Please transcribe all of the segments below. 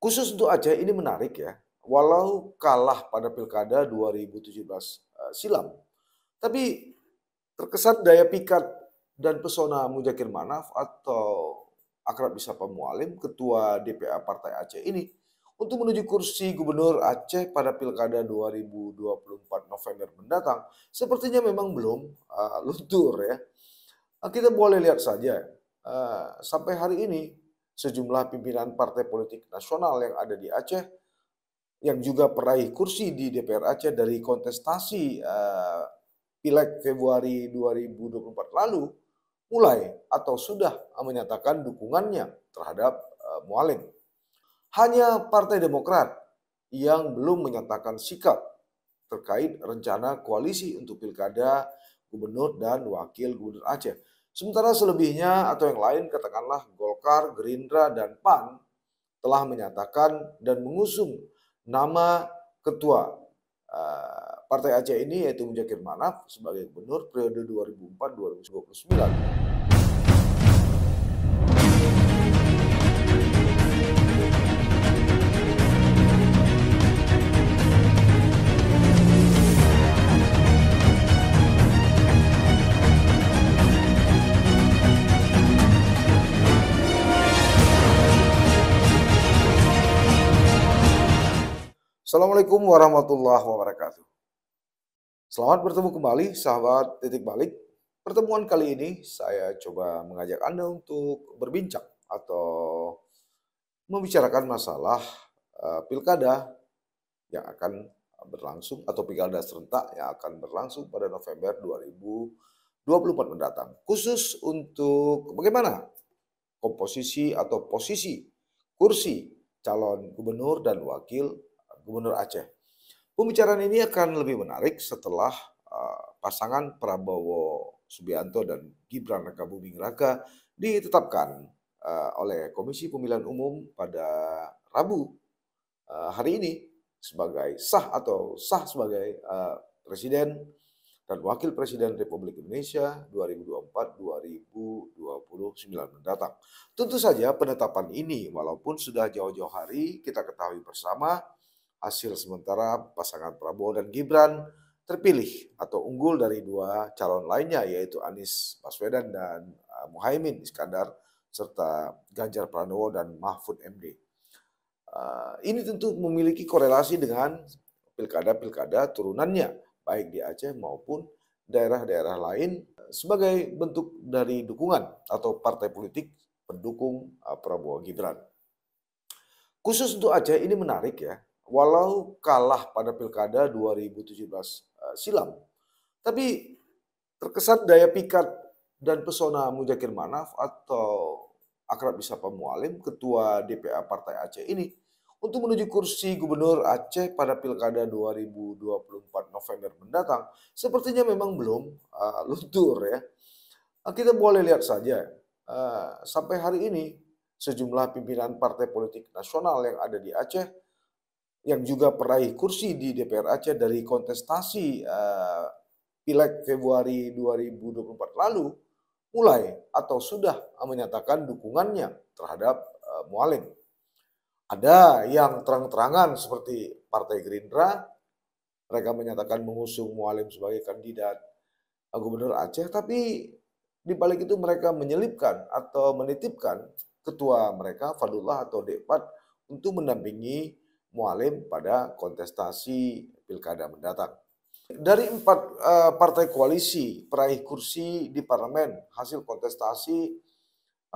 Khusus untuk Aceh ini menarik ya, walau kalah pada Pilkada 2017 silam, tapi terkesan daya pikat dan pesona Mudzakkir Manaf atau akrab disapa Mualim, Ketua DPA Partai Aceh ini, untuk menuju kursi Gubernur Aceh pada Pilkada 2024 November mendatang, sepertinya memang belum luntur ya. Kita boleh lihat saja, sampai hari ini sejumlah pimpinan partai politik nasional yang ada di Aceh, yang juga peraih kursi di DPR Aceh dari kontestasi Pileg Februari 2024 lalu, mulai atau sudah menyatakan dukungannya terhadap Mualim. Hanya Partai Demokrat yang belum menyatakan sikap terkait rencana koalisi untuk pilkada gubernur dan wakil gubernur Aceh. Sementara selebihnya atau yang lain katakanlah Golkar, Gerindra, dan PAN telah menyatakan dan mengusung nama ketua Partai Aceh ini yaitu Mudzakkir Manaf sebagai gubernur periode 2004-2029. Assalamualaikum warahmatullahi wabarakatuh. Selamat bertemu kembali sahabat Titik Balik. Pertemuan kali ini saya coba mengajak Anda untuk berbincang atau membicarakan masalah pilkada yang akan berlangsung atau pilkada serentak yang akan berlangsung pada November 2024 mendatang. Khusus untuk bagaimana komposisi atau posisi kursi calon gubernur dan wakil gubernur Aceh. Pembicaraan ini akan lebih menarik setelah pasangan Prabowo Subianto dan Gibran Rakabuming Raka ditetapkan oleh Komisi Pemilihan Umum pada Rabu hari ini sebagai sah sebagai Presiden dan Wakil Presiden Republik Indonesia 2024-2029 mendatang. Tentu saja penetapan ini walaupun sudah jauh-jauh hari kita ketahui bersama hasil sementara pasangan Prabowo dan Gibran terpilih atau unggul dari dua calon lainnya yaitu Anies Baswedan dan Muhaimin Iskandar serta Ganjar Pranowo dan Mahfud MD. Ini tentu memiliki korelasi dengan pilkada-pilkada turunannya baik di Aceh maupun daerah-daerah lain sebagai bentuk dari dukungan atau partai politik pendukung Prabowo Gibran. Khusus untuk Aceh ini menarik ya, walau kalah pada Pilkada 2017 silam, tapi terkesan daya pikat dan pesona Mudzakkir Manaf atau akrab disapa Mualim, Ketua DPA Partai Aceh ini, untuk menuju kursi Gubernur Aceh pada Pilkada 2024 November mendatang, sepertinya memang belum luntur ya. Kita boleh lihat saja, sampai hari ini sejumlah pimpinan partai politik nasional yang ada di Aceh, yang juga peraih kursi di DPR Aceh dari kontestasi Pileg Februari 2024 lalu, mulai atau sudah menyatakan dukungannya terhadap Mualim. Ada yang terang-terangan seperti Partai Gerindra, mereka menyatakan mengusung Mualim sebagai kandidat Gubernur Aceh, tapi di balik itu mereka menyelipkan atau menitipkan ketua mereka Fadullah atau Dekpat untuk mendampingi Mualim pada kontestasi pilkada mendatang. Dari 4 partai koalisi peraih kursi di parlemen hasil kontestasi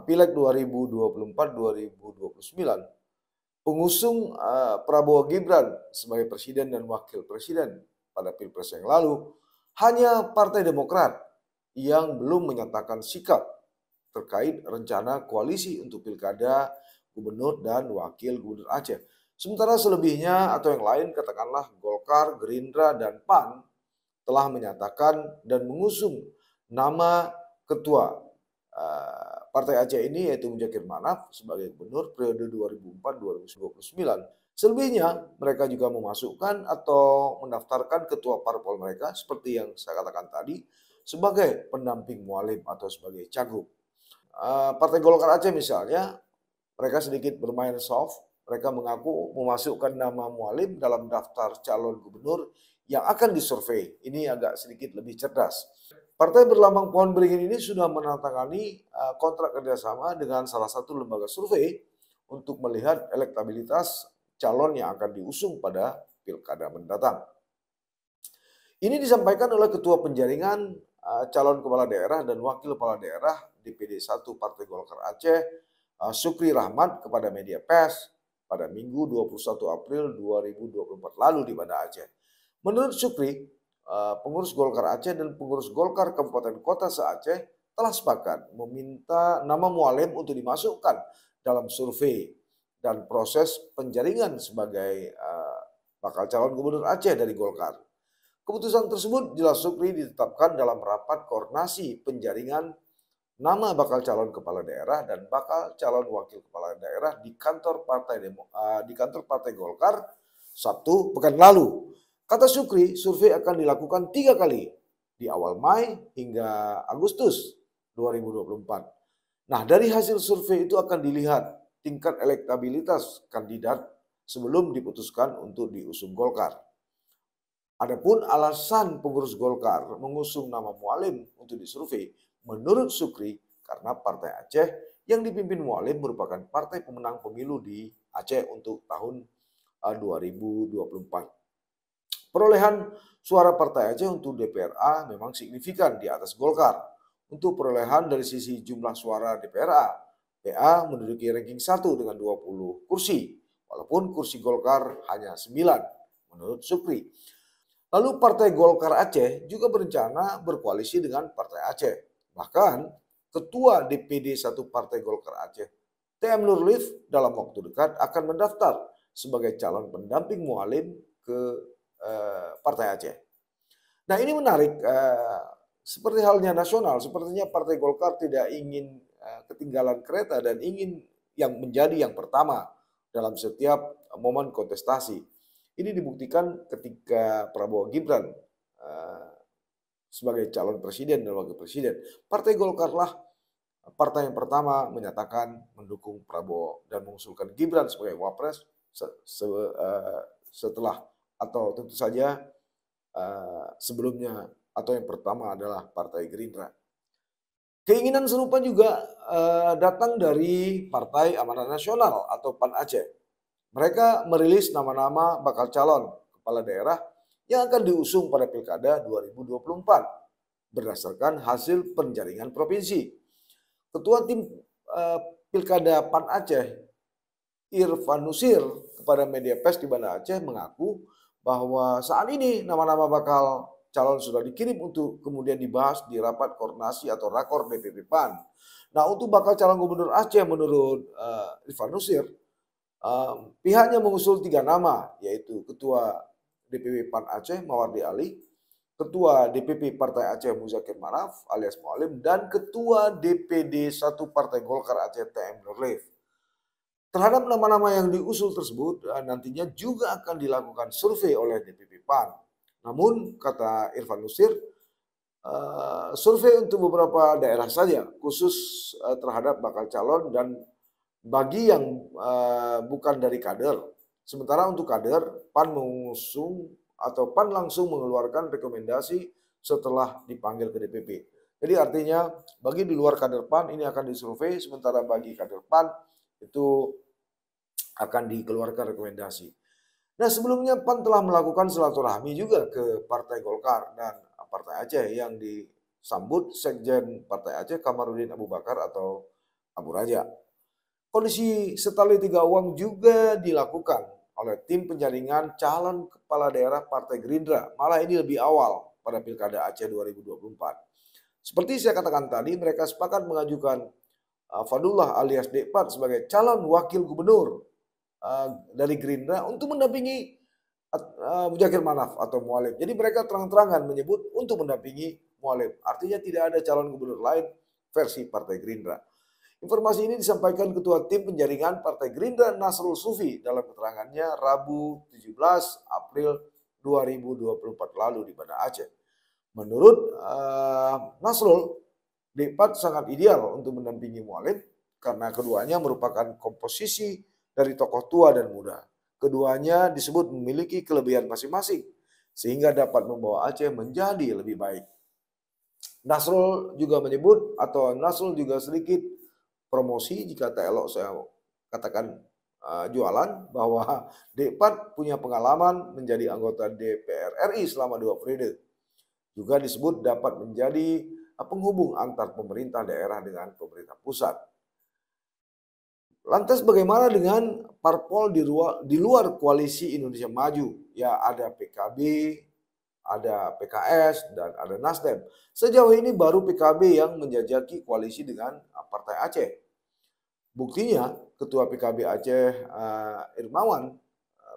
Pileg 2024-2029, pengusung Prabowo Gibran sebagai presiden dan wakil presiden pada Pilpres yang lalu, hanya Partai Demokrat yang belum menyatakan sikap terkait rencana koalisi untuk pilkada gubernur dan wakil gubernur Aceh. Sementara selebihnya atau yang lain katakanlah Golkar, Gerindra, dan PAN telah menyatakan dan mengusung nama ketua Partai Aceh ini yaitu Mudzakkir Manaf sebagai gubernur periode 2004-2029. Selebihnya mereka juga memasukkan atau mendaftarkan ketua parpol mereka seperti yang saya katakan tadi sebagai pendamping Mualim atau sebagai cagup. Partai Golkar Aceh misalnya, mereka sedikit bermain soft Mereka mengaku memasukkan nama Mualim dalam daftar calon gubernur yang akan disurvei. Ini agak sedikit lebih cerdas. Partai berlambang pohon beringin ini sudah menandatangani kontrak kerjasama dengan salah satu lembaga survei untuk melihat elektabilitas calon yang akan diusung pada pilkada mendatang. Ini disampaikan oleh Ketua Penjaringan calon kepala daerah dan wakil kepala daerah DPD 1 Partai Golkar Aceh, Sukri Rahmat kepada media pers pada Minggu 21 April 2024 lalu di Banda Aceh. Menurut Sukri, pengurus Golkar Aceh dan pengurus Golkar Kabupaten Kota se-Aceh telah sepakat meminta nama Mualim untuk dimasukkan dalam survei dan proses penjaringan sebagai bakal calon gubernur Aceh dari Golkar. Keputusan tersebut jelas Sukri ditetapkan dalam rapat koordinasi penjaringan nama bakal calon kepala daerah dan bakal calon wakil kepala daerah di kantor Partai Golkar Sabtu pekan lalu. Kata Sukri, survei akan dilakukan 3 kali di awal Mei hingga Agustus 2024. Nah, dari hasil survei itu akan dilihat tingkat elektabilitas kandidat sebelum diputuskan untuk diusung Golkar. Adapun alasan pengurus Golkar mengusung nama Mualim untuk disurvei, menurut Sukri, karena Partai Aceh yang dipimpin Mualim merupakan partai pemenang pemilu di Aceh untuk tahun 2024. Perolehan suara Partai Aceh untuk DPRA memang signifikan di atas Golkar. Untuk perolehan dari sisi jumlah suara DPRA, PA menduduki ranking 1 dengan 20 kursi, walaupun kursi Golkar hanya 9 menurut Sukri. Lalu Partai Golkar Aceh juga berencana berkoalisi dengan Partai Aceh. Bahkan Ketua DPD 1 Partai Golkar Aceh, TM Nurlif, dalam waktu dekat akan mendaftar sebagai calon pendamping Mualim ke Partai Aceh. Nah, ini menarik. Seperti halnya nasional, sepertinya Partai Golkar tidak ingin ketinggalan kereta dan ingin yang menjadi yang pertama dalam setiap momen kontestasi. Ini dibuktikan ketika Prabowo Gibran sebagai calon presiden dan wakil presiden. Partai Golkar lah partai yang pertama menyatakan mendukung Prabowo dan mengusulkan Gibran sebagai wapres setelah atau tentu saja sebelumnya atau yang pertama adalah Partai Gerindra. Keinginan serupa juga datang dari Partai Amanat Nasional atau PAN Aceh. Mereka merilis nama-nama bakal calon kepala daerah yang akan diusung pada Pilkada 2024 berdasarkan hasil penjaringan provinsi. Ketua tim Pilkada PAN Aceh, Irfan Nusir, kepada media pers di Banda Aceh mengaku bahwa saat ini nama-nama bakal calon sudah dikirim untuk kemudian dibahas di rapat koordinasi atau rakor DPP PAN. Nah, untuk bakal calon gubernur Aceh menurut Irfan Nusir, pihaknya mengusul 3 nama, yaitu Ketua DPP PAN Aceh Mawardi Ali, Ketua DPP Partai Aceh Muzakir Maraf alias Mualim, dan Ketua DPD 1 Partai Golkar Aceh TM Nurlif. Terhadap nama-nama yang diusul tersebut nantinya juga akan dilakukan survei oleh DPP PAN. Namun, kata Irfan Nusir, survei untuk beberapa daerah saja, khusus terhadap bakal calon dan bagi yang bukan dari kader. Sementara untuk kader, PAN mengusung atau PAN langsung mengeluarkan rekomendasi setelah dipanggil ke DPP. Jadi artinya bagi di luar kader PAN ini akan disurvei, sementara bagi kader PAN itu akan dikeluarkan rekomendasi. Nah, sebelumnya PAN telah melakukan silaturahmi juga ke Partai Golkar dan Partai Aceh yang disambut Sekjen Partai Aceh Kamarudin Abu Bakar atau Abu Raja. Kondisi setali 3 uang juga dilakukan oleh tim penjaringan calon kepala daerah Partai Gerindra. Malah ini lebih awal pada Pilkada Aceh 2024. Seperti saya katakan tadi, mereka sepakat mengajukan Fadullah alias Dekpat sebagai calon wakil gubernur dari Gerindra untuk mendampingi Muzakir Manaf atau Mualim. Jadi mereka terang-terangan menyebut untuk mendampingi Mualim. Artinya tidak ada calon gubernur lain versi Partai Gerindra. Informasi ini disampaikan Ketua Tim Penjaringan Partai Gerindra Nasrul Sufi dalam keterangannya Rabu 17 April 2024 lalu di Banda Aceh. Menurut Nasrul, Dekpat sangat ideal untuk mendampingi Mualim karena keduanya merupakan komposisi dari tokoh tua dan muda. Keduanya disebut memiliki kelebihan masing-masing, sehingga dapat membawa Aceh menjadi lebih baik. Nasrul juga menyebut, atau Nasrul juga sedikit promosi, jika tak elok saya katakan jualan, bahwa D4 punya pengalaman menjadi anggota DPR RI selama 2 periode. Juga disebut dapat menjadi penghubung antar pemerintah daerah dengan pemerintah pusat. Lantas bagaimana dengan parpol di luar koalisi Indonesia Maju? Ya, ada PKB, ada PKS, dan ada Nasdem. Sejauh ini baru PKB yang menjajaki koalisi dengan Partai Aceh. Buktinya, Ketua PKB Aceh Irmawan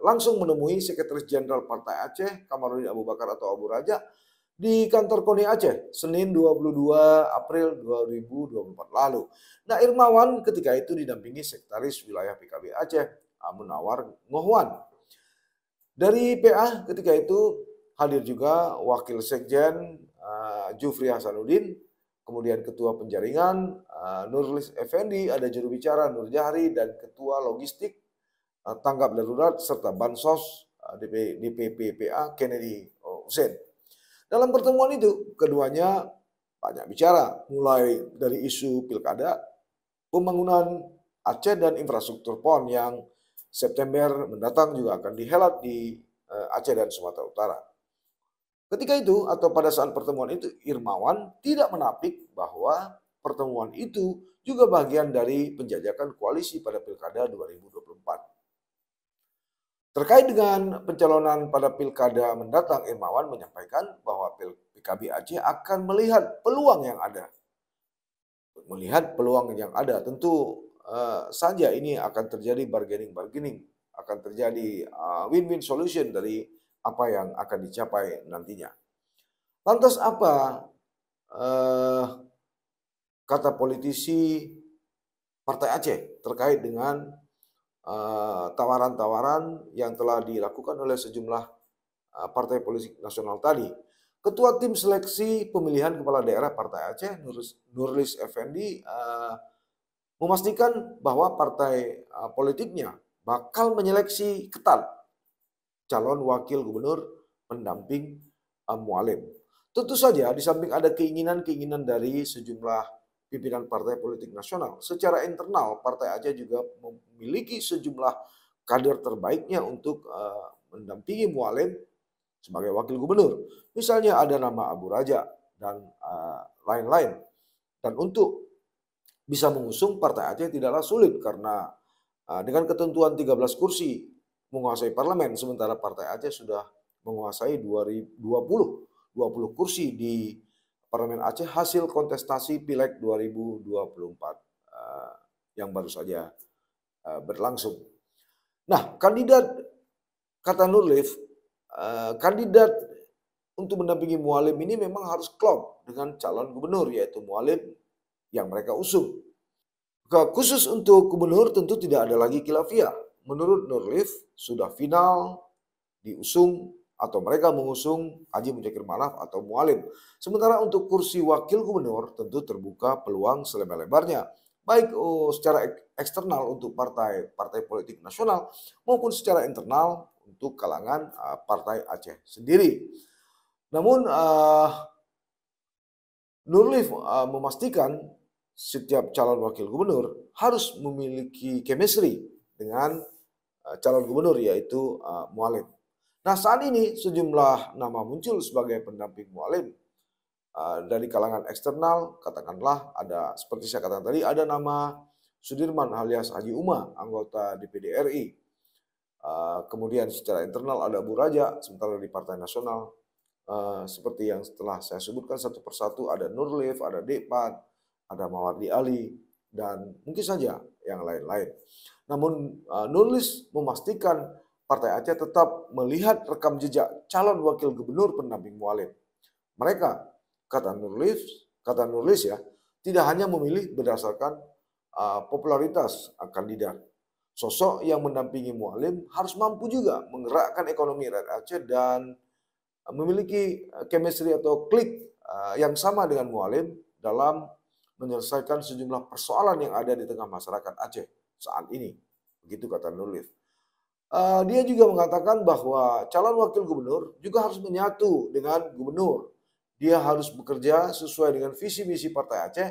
langsung menemui Sekretaris Jenderal Partai Aceh Kamarudin Abu Bakar atau Abu Raja di kantor KONI Aceh, Senin 22 April 2024 lalu. Nah, Irmawan ketika itu didampingi Sekretaris Wilayah PKB Aceh, Munawar Ngohwan. Dari PA ketika itu hadir juga Wakil Sekjen Jufri Hasanuddin, kemudian Ketua Penjaringan Nurlis Effendi, ada juru bicara Nur Jahri, dan Ketua Logistik Tanggap Darurat serta Bansos DPP PA Kennedy Hussein. Dalam pertemuan itu, keduanya banyak bicara, mulai dari isu pilkada, pembangunan Aceh, dan infrastruktur PON yang September mendatang juga akan dihelat di Aceh dan Sumatera Utara. Ketika itu, atau pada saat pertemuan itu, Irmawan tidak menapik bahwa pertemuan itu juga bagian dari penjajakan koalisi pada Pilkada 2024. Terkait dengan pencalonan pada pilkada mendatang, Irmawan menyampaikan bahwa PKB Aceh akan melihat peluang yang ada. Melihat peluang yang ada, tentu saja ini akan terjadi bargaining, akan terjadi win-win solution dari apa yang akan dicapai nantinya. Lantas apa kata politisi Partai Aceh terkait dengan tawaran-tawaran yang telah dilakukan oleh sejumlah partai politik nasional tadi? Ketua Tim Seleksi Pemilihan Kepala Daerah Partai Aceh, Nurlis Effendi, memastikan bahwa partai politiknya bakal menyeleksi ketat calon wakil gubernur pendamping Mualim. Tentu saja di samping ada keinginan-keinginan dari sejumlah pimpinan partai politik nasional, secara internal Partai Aceh juga memiliki sejumlah kader terbaiknya untuk mendampingi Mualim sebagai wakil gubernur. Misalnya ada nama Abu Raja dan lain-lain. Dan untuk bisa mengusung Partai Aceh tidaklah sulit karena dengan ketentuan 13 kursi menguasai parlemen, sementara Partai Aceh sudah menguasai 20 kursi di Parlemen Aceh hasil kontestasi Pileg 2024 yang baru saja berlangsung. Nah, kata Nurlif, kandidat untuk mendampingi Mualim ini memang harus klop dengan calon gubernur, yaitu Mualim yang mereka usung. Khusus untuk gubernur tentu tidak ada lagi khilafiyah. Menurut Nurlif sudah final diusung atau mereka mengusung Haji Mudzakkir Manaf atau Mualim. Sementara untuk kursi wakil gubernur tentu terbuka peluang selebar-lebarnya, baik secara eksternal untuk partai politik nasional maupun secara internal untuk kalangan Partai Aceh sendiri. Namun Nurlif memastikan setiap calon wakil gubernur harus memiliki chemistry dengan calon gubernur, yaitu Mualim. Nah, saat ini sejumlah nama muncul sebagai pendamping Mualim dari kalangan eksternal. Katakanlah ada, seperti saya katakan tadi, ada nama Sudirman alias Haji Uma, anggota DPD RI. Kemudian secara internal ada Abu Raja, sementara di Partai Nasional seperti yang setelah saya sebutkan satu persatu, ada Nurlif, ada Depan, ada Mawardi Ali, dan mungkin saja yang lain-lain. Namun Nurlis memastikan Partai Aceh tetap melihat rekam jejak calon wakil gubernur pendamping Mualim. Mereka, kata Nurlis ya, tidak hanya memilih berdasarkan popularitas kandidat. Sosok yang mendampingi Mualim harus mampu juga menggerakkan ekonomi rakyat Aceh dan memiliki chemistry atau klik yang sama dengan Mualim dalam menyelesaikan sejumlah persoalan yang ada di tengah masyarakat Aceh saat ini. Begitu kata Nurlife. Dia juga mengatakan bahwa calon wakil gubernur juga harus menyatu dengan gubernur. Dia harus bekerja sesuai dengan visi misi Partai Aceh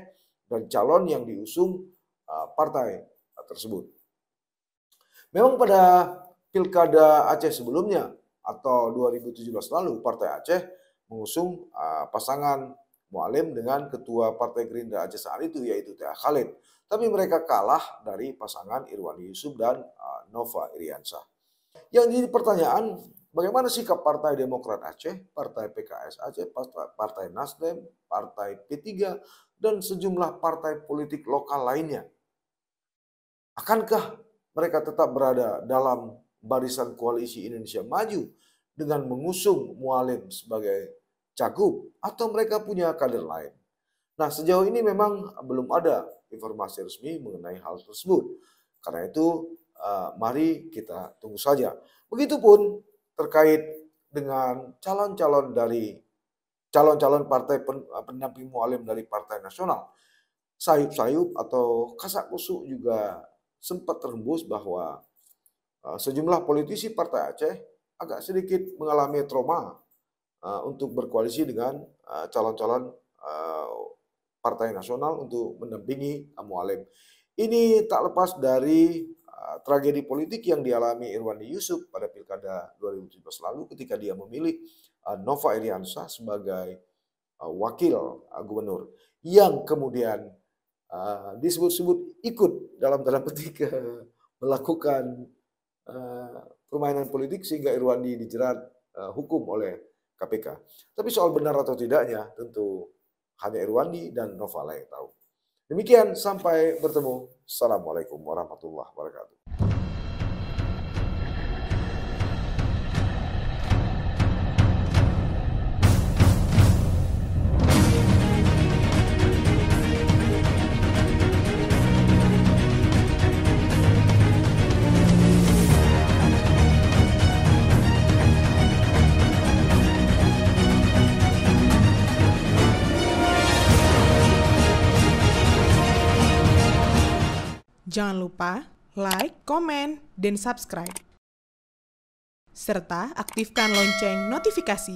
dan calon yang diusung partai tersebut. Memang pada Pilkada Aceh sebelumnya atau 2017 lalu, Partai Aceh mengusung pasangan Mualim dengan Ketua Partai Gerindra Aceh saat itu, yaitu T.A. Khalid. Tapi mereka kalah dari pasangan Irwandi Yusuf dan Nova Iriansyah. Yang jadi pertanyaan, bagaimana sikap Partai Demokrat Aceh, Partai PKS Aceh, Partai Nasdem, Partai P3, dan sejumlah partai politik lokal lainnya? Akankah mereka tetap berada dalam barisan koalisi Indonesia Maju dengan mengusung Mualim sebagai cagup, atau mereka punya kader lain? Nah, sejauh ini memang belum ada informasi resmi mengenai hal tersebut. Karena itu, mari kita tunggu saja. Begitupun terkait dengan calon-calon partai pendamping Mualim dari Partai Nasional. Sayup-sayup atau kasak kusuk juga sempat terhembus bahwa sejumlah politisi Partai Aceh agak sedikit mengalami trauma untuk berkoalisi dengan calon-calon Partai Nasional untuk mendampingi Mualim. Ini tak lepas dari tragedi politik yang dialami Irwandi Yusuf pada Pilkada 2017 lalu ketika dia memilih Nova Iriansyah sebagai wakil gubernur yang kemudian disebut-sebut ikut dalam tanda petik melakukan permainan politik sehingga Irwandi dijerat hukum oleh KPK. Tapi soal benar atau tidaknya tentu hanya Irwandi dan Nova lah yang tahu. Demikian, sampai bertemu. Assalamualaikum warahmatullahi wabarakatuh. Jangan lupa like, komen, dan subscribe. Serta aktifkan lonceng notifikasi